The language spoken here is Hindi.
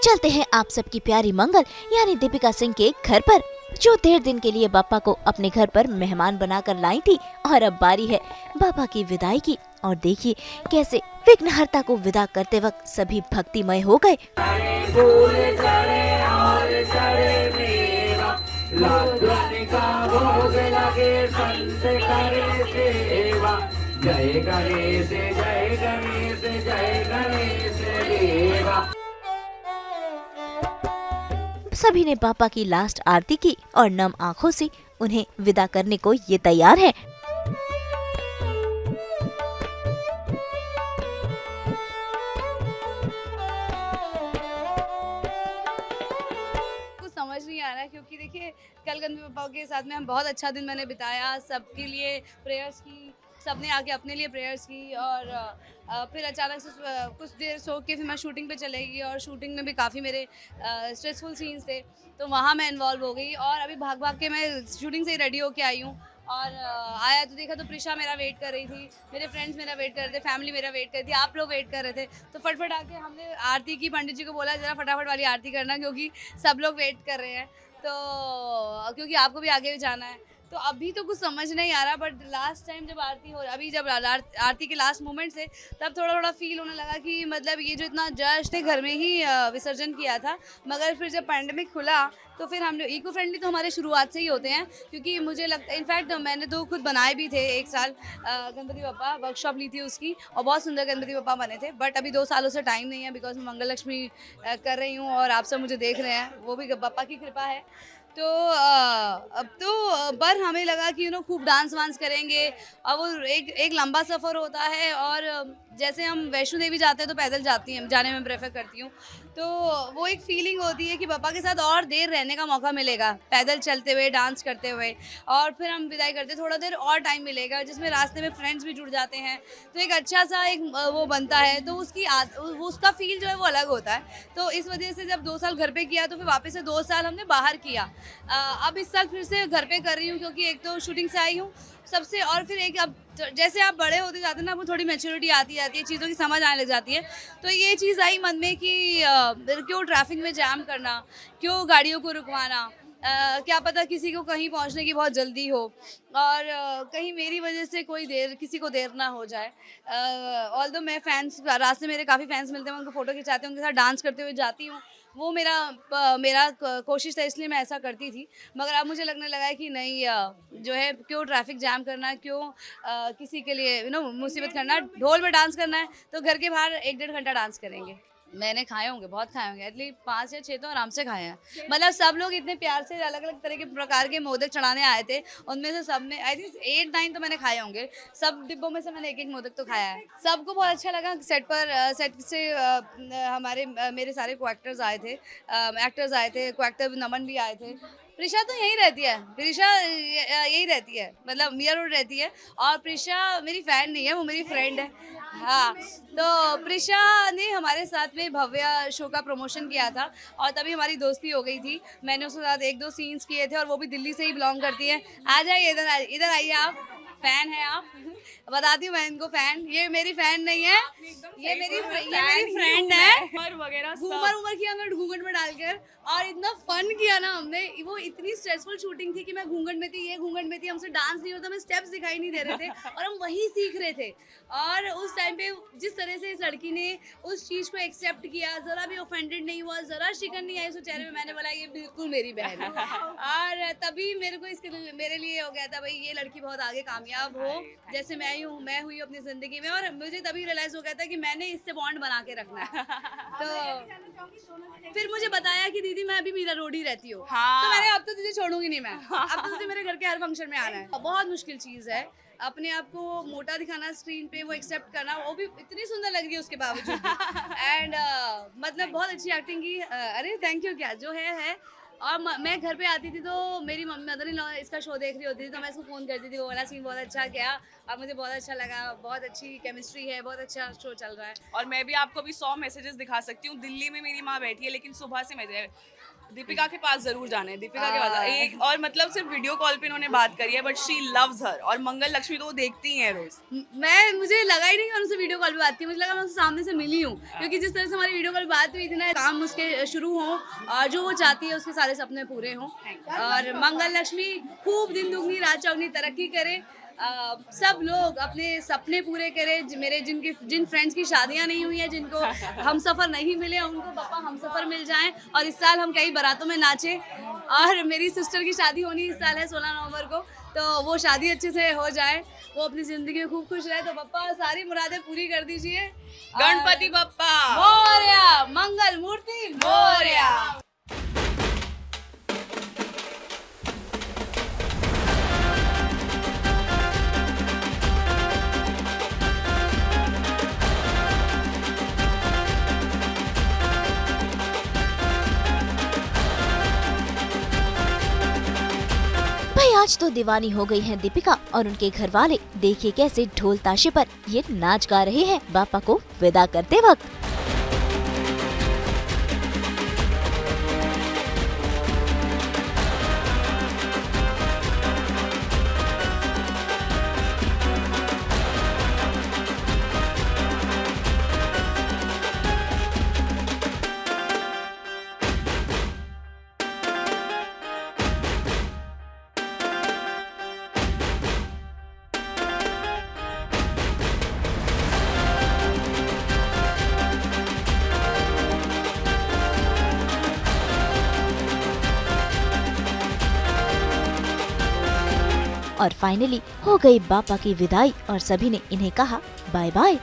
चलते हैं आप सबकी प्यारी मंगल यानी दीपिका सिंह के घर पर, जो 1.5 दिन के लिए बापा को अपने घर पर मेहमान बनाकर लाई थी। और अब बारी है बापा की विदाई की। और देखिए कैसे विघ्नहर्ता को विदा करते वक्त सभी भक्तिमय हो गए। जय गणेश जय गणेश जय गणेश देवा। सभी ने पापा की लास्ट आरती की और नम आंखों से उन्हें विदा करने को ये तैयार है। कुछ समझ नहीं आ रहा है क्योंकि देखिए कल गणपति पापा के साथ में हम बहुत अच्छा दिन मैंने बिताया, सबके लिए प्रेयर्स की, सबने आके अपने लिए प्रेयर्स की और फिर अचानक से कुछ देर सो के फिर मैं शूटिंग पे चले गई और शूटिंग में भी काफ़ी मेरे स्ट्रेसफुल सीन्स थे तो वहाँ मैं इन्वॉल्व हो गई और अभी भाग भाग के मैं शूटिंग से ही रेडी होके आई हूँ और आया तो देखा तो प्रिशा मेरा वेट कर रही थी, मेरे फ्रेंड्स मेरा वेट कर रहे थे, फैमिली मेरा वेट कर रही थी, आप लोग वेट कर रहे थे। तो फटफट आके हमने आरती की, पंडित जी को बोला ज़रा फटाफट वाली आरती करना क्योंकि सब लोग वेट कर रहे हैं, तो क्योंकि आपको भी आगे भी जाना है। तो अभी तो कुछ समझ नहीं आ रहा बट लास्ट टाइम जब आरती हो अभी जब आरती के लास्ट मोमेंट से तब थोड़ा थोड़ा फील होने लगा कि मतलब ये जो इतना जस्ट थे घर में ही विसर्जन किया था, मगर फिर जब पैंडेमिक खुला तो फिर हम लोग इको फ्रेंडली तो हमारे शुरुआत से ही होते हैं क्योंकि मुझे लगता है इनफैक्ट मैंने तो खुद बनाए भी थे एक साल गणपति बप्पा वर्कशॉप ली थी उसकी और बहुत सुंदर गणपति बप्पा बने थे बट अभी 2 सालों से टाइम नहीं है बिकॉज मैं मंगल लक्ष्मी कर रही हूँ और आप सब मुझे देख रहे हैं, वो भी बप्पा की कृपा है। तो अब तो पर हमें लगा कि खूब डांस वांस करेंगे और वो एक लंबा सफ़र होता है और जैसे हम वैष्णो देवी जाते हैं तो पैदल जाने में प्रेफर करती हूँ, तो वो एक फीलिंग होती है कि पापा के साथ और देर रहने का मौका मिलेगा पैदल चलते हुए डांस करते हुए और फिर हम विदाई करते थोड़ा देर और टाइम मिलेगा जिसमें रास्ते में फ्रेंड्स भी जुड़ जाते हैं तो एक अच्छा सा एक वो बनता है तो उसका फील जो है वो अलग होता है। तो इस वजह से जब 2 साल घर पे किया तो फिर वापस से 2 साल हमने बाहर किया, अब इस साल फिर से घर पे कर रही हूँ क्योंकि एक तो शूटिंग से आई हूँ सबसे और फिर एक अब जैसे आप बड़े होते जाते हैं ना आपको थोड़ी मैच्योरिटी आती जाती है, चीज़ों की समझ आने लग जाती है, तो ये चीज़ आई मन में कि क्यों ट्रैफिक में जाम करना, क्यों गाड़ियों को रुकवाना, क्या पता किसी को कहीं पहुंचने की बहुत जल्दी हो और कहीं मेरी वजह से किसी को देर ना हो जाए। ऑल्दो मैं फैंस रास्ते मेरे काफ़ी फैंस मिलते हैं, उनको फ़ोटो खिंचाते हैं, उनके साथ डांस करते हुए जाती हूँ, वो मेरा कोशिश था इसलिए मैं ऐसा करती थी, मगर अब मुझे लगने लगा है कि नहीं जो है क्यों ट्रैफिक जाम करना, क्यों किसी के लिए मुसीबत करना, ढोल में डांस करना है तो घर के बाहर 1-1.5 घंटा डांस करेंगे। मैंने खाए होंगे, बहुत खाए होंगे, एटलीस्ट 5 या 6 तो आराम से खाए हैं। मतलब सब लोग इतने प्यार से अलग अलग तरह के प्रकार के मोदक चढ़ाने आए थे, उनमें से सब में आई थिंक 8-9 तो मैंने खाए होंगे, सब डिब्बों में से मैंने एक एक मोदक तो खाया है। सबको बहुत अच्छा लगा। सेट से मेरे सारे को एक्टर्स आए थे, को एक्टर नमन भी आए थे। प्रिशा तो यहीं रहती है, प्रिशा यही रहती है, मतलब मिया रोड रहती है और प्रिशा मेरी फ़ैन नहीं है, वो मेरी फ्रेंड है। हाँ, तो प्रिशा ने हमारे साथ में भव्या शो का प्रमोशन किया था और तभी हमारी दोस्ती हो गई थी। मैंने उसके साथ 1-2 सीन्स किए थे और वो भी दिल्ली से ही बिलोंग करती है। आ जाइए इधर आइए आप, फ़ैन है आप। बताती हूँ मैं इनको फ़ैन, ये मेरी फ़ैन नहीं है, ये मेरी फ्रेंड है। और वगैरह घूमर किया हमने घूंघट में डालकर और इतना फन किया ना हमने, वो इतनी स्ट्रेसफुल शूटिंग थी कि मैं घूंघट में थी, ये घूंघट में थी, हमसे डांस नहीं होता, हमें स्टेप्स दिखाई नहीं दे रहे थे और हम वही सीख रहे थे। और उस टाइम पे जिस तरह से इस लड़की ने उस चीज़ को एक्सेप्ट किया, ज़रा भी ऑफेंडेड नहीं हुआ, ज़रा शिकन नहीं आई उसके चेहरे पे, मैंने बोला ये बिल्कुल मेरी बहन है। और तभी मेरे लिए हो गया था भाई ये लड़की बहुत आगे कामयाब हो जैसे मैं हुई अपनी ज़िंदगी में, और मुझे तभी रियलाइज़ हो गया था कि मैंने इससे बॉन्ड बना के रखना है। तो फिर मुझे बताया कि दीदी मैं अभी मीरा रोड ही रहती हूँ। हाँ। तो मैंने अब तो तुझे छोड़ूंगी नहीं मैं, अब तो तुझे मेरे घर के हर फंक्शन में आना है। बहुत मुश्किल चीज़ है अपने आप को मोटा दिखाना स्क्रीन पे, वो एक्सेप्ट करना, वो भी इतनी सुंदर लग रही है उसके बावजूद। एंड मतलब बहुत अच्छी एक्टिंग की, अरे थैंक यू, क्या जो है। और मैं घर पे आती थी तो मेरी मदर इन लॉ इसका शो देख रही होती थी तो मैं इसको फ़ोन करती थी, वो वाला सीन बहुत अच्छा किया और मुझे बहुत अच्छा लगा, बहुत अच्छी केमिस्ट्री है, बहुत अच्छा शो चल रहा है। और मैं भी आपको अभी 100 मैसेजेस दिखा सकती हूँ। दिल्ली में मेरी माँ बैठी है लेकिन सुबह से मैसेज दीपिका के पास जरूर जाना है, दीपिका के पास एक और मतलब सिर्फ वीडियो कॉल पे इन्होंने बात करी है, बट शी लव्स हर। और मंगल लक्ष्मी तो वो देखती ही है रोज। मुझे लगा ही नहीं कि उनसे वीडियो कॉल पे बात की, मुझे लगा मैं उनसे सामने से मिली हूँ, क्योंकि जिस तरह से हमारी वीडियो कॉल पे बात हुई थी ना, काम उसके शुरू हों और जो वो चाहती है उसके सारे सपने पूरे हों। और मंगल लक्ष्मी खूब दिन दुगनी रात चौगनी तरक्की करे, सब लोग अपने सपने पूरे करें। मेरे जिन फ्रेंड्स की शादियां नहीं हुई हैं, जिनको हम सफ़र नहीं मिले, उनको पापा हम सफ़र मिल जाएं और इस साल हम कई बारातों में नाचें। और मेरी सिस्टर की शादी होनी इस साल है 16 नवंबर को, तो वो शादी अच्छे से हो जाए, वो अपनी ज़िंदगी में खूब खुश रहे। तो पापा सारी मुरादें पूरी कर दीजिए। गणपति बप्पा मोरया, मंगल मूर्ति मोरया। भाई आज तो दीवानी हो गई हैं दीपिका और उनके घर वाले। देखिए कैसे ढोल ताशे पर ये नाच गा रहे हैं बापा को विदा करते वक्त। और फाइनली हो गई बापा की विदाई और सभी ने इन्हें कहा बाय बाय।